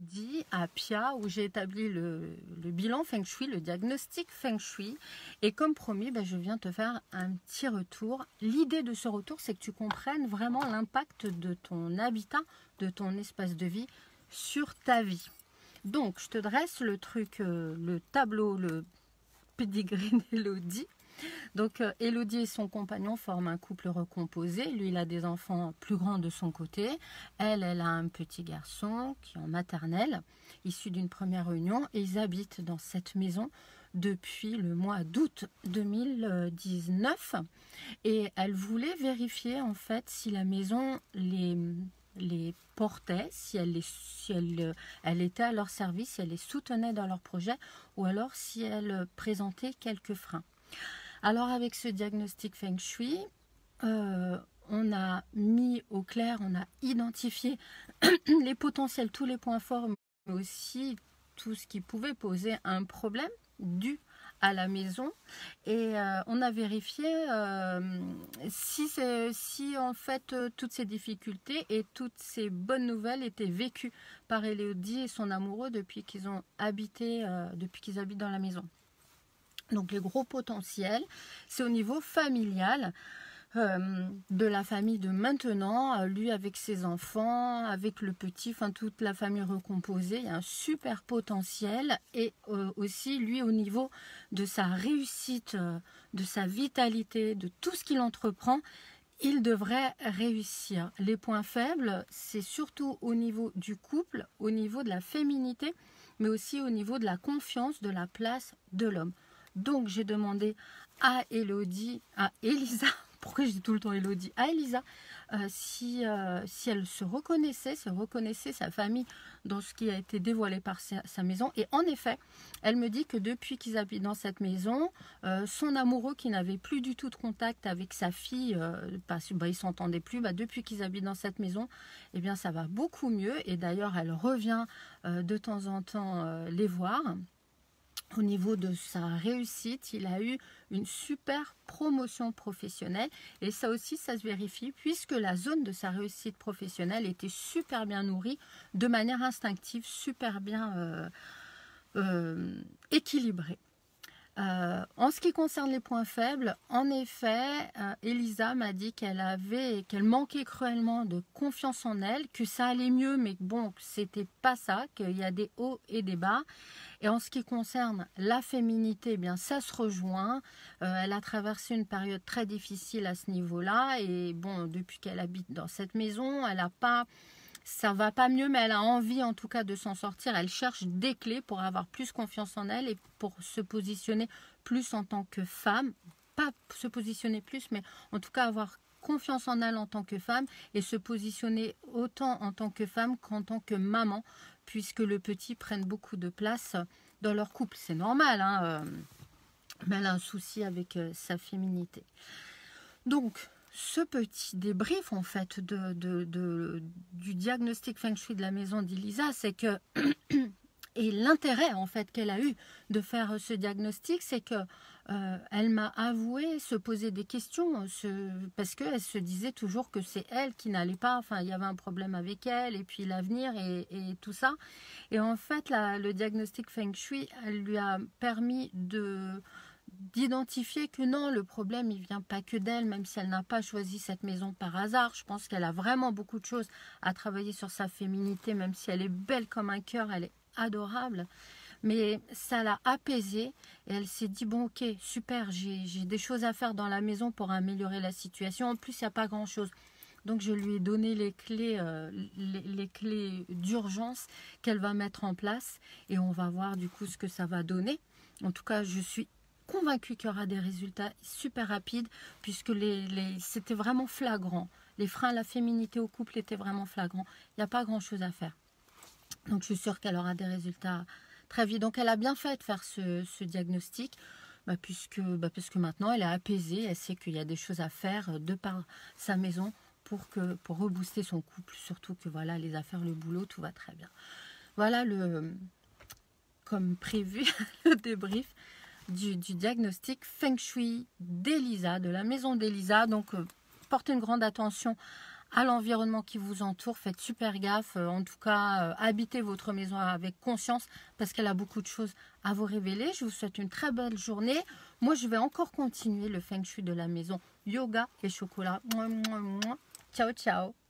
Dit à Pia où j'ai établi le bilan Feng Shui, le diagnostic Feng Shui. Et comme promis, je viens te faire un petit retour. L'idée de ce retour, c'est que tu comprennes vraiment l'impact de ton habitat, de ton espace de vie sur ta vie. Donc, je te dresse le truc, le tableau, le pédigré d'Élodie. Donc, Élodie et son compagnon forment un couple recomposé. Lui, il a des enfants plus grands de son côté. Elle a un petit garçon qui est en maternelle, issu d'une première union. Et ils habitent dans cette maison depuis le mois d'août 2019. Et elle voulait vérifier, en fait, si la maison les portait, si elle était à leur service, si elle les soutenait dans leur projet, ou alors si elle présentait quelques freins. Alors avec ce diagnostic Feng Shui, on a mis au clair, on a identifié les potentiels, tous les points forts, mais aussi tout ce qui pouvait poser un problème dû à la maison. Et on a vérifié si en fait toutes ces difficultés et toutes ces bonnes nouvelles étaient vécues par Élodie et son amoureux depuis qu'ils ont habité, depuis qu'ils habitent dans la maison. Donc les gros potentiels, c'est au niveau familial, de la famille de maintenant, lui avec ses enfants, avec le petit, enfin toute la famille recomposée, il y a un super potentiel. Et aussi lui au niveau de sa réussite, de sa vitalité, de tout ce qu'il entreprend, il devrait réussir. Les points faibles, c'est surtout au niveau du couple, au niveau de la féminité, mais aussi au niveau de la confiance, de la place de l'homme. Donc, j'ai demandé à Elisa, pourquoi je dis tout le temps Élodie, à Elisa, si elle se reconnaissait, sa famille dans ce qui a été dévoilé par sa maison. Et en effet, elle me dit que depuis qu'ils habitent dans cette maison, son amoureux qui n'avait plus du tout de contact avec sa fille, parce qu'ils ne s'entendaient plus, depuis qu'ils habitent dans cette maison, eh bien, ça va beaucoup mieux. Et d'ailleurs, elle revient de temps en temps les voir. Au niveau de sa réussite, il a eu une super promotion professionnelle et ça aussi, ça se vérifie puisque la zone de sa réussite professionnelle était super bien nourrie, de manière instinctive, super bien équilibrée. En ce qui concerne les points faibles, en effet, Elisa m'a dit qu'elle manquait cruellement de confiance en elle, que ça allait mieux, mais bon, c'était pas ça, qu'il y a des hauts et des bas. Et en ce qui concerne la féminité, eh bien ça se rejoint. Elle a traversé une période très difficile à ce niveau-là, et bon, depuis qu'elle habite dans cette maison, elle a pas... Ça va pas mieux, mais elle a envie en tout cas de s'en sortir. Elle cherche des clés pour avoir plus confiance en elle et pour se positionner plus en tant que femme. Pas se positionner plus, mais en tout cas avoir confiance en elle en tant que femme et se positionner autant en tant que femme qu'en tant que maman, puisque le petit prenne beaucoup de place dans leur couple. C'est normal, hein, mais elle a un souci avec sa féminité. Donc, ce petit débrief en fait du diagnostic Feng Shui de la maison d'Elisa, c'est que et l'intérêt en fait qu'elle a eu de faire ce diagnostic, c'est que elle m'a avoué se poser des questions parce qu'elle se disait toujours que c'est elle qui n'allait pas, enfin il y avait un problème avec elle et puis l'avenir et tout ça. Et en fait le diagnostic Feng Shui, elle lui a permis d'identifier que non, le problème, il vient pas que d'elle, même si elle n'a pas choisi cette maison par hasard. Je pense qu'elle a vraiment beaucoup de choses à travailler sur sa féminité, même si elle est belle comme un cœur, elle est adorable. Mais ça l'a apaisée et elle s'est dit, bon ok, super, j'ai des choses à faire dans la maison pour améliorer la situation. En plus, il n'y a pas grand-chose. Donc, je lui ai donné les clés d'urgence qu'elle va mettre en place et on va voir du coup ce que ça va donner. En tout cas, je suis convaincue qu'il y aura des résultats super rapides puisque c'était vraiment flagrant. Les freins à la féminité au couple étaient vraiment flagrants. Il n'y a pas grand chose à faire. Donc je suis sûre qu'elle aura des résultats très vite. Donc elle a bien fait de faire ce diagnostic puisque maintenant elle est apaisée. Elle sait qu'il y a des choses à faire de par sa maison pour rebooster son couple. Surtout que voilà, les affaires, le boulot, tout va très bien. Voilà comme prévu le débrief du diagnostic Feng Shui d'Elisa, de la maison d'Elisa. Donc, portez une grande attention à l'environnement qui vous entoure. Faites super gaffe. En tout cas, habitez votre maison avec conscience parce qu'elle a beaucoup de choses à vous révéler. Je vous souhaite une très belle journée. Moi, je vais encore continuer le feng shui de la maison. Yoga et chocolat. Mouah, mouah, mouah. Ciao, ciao.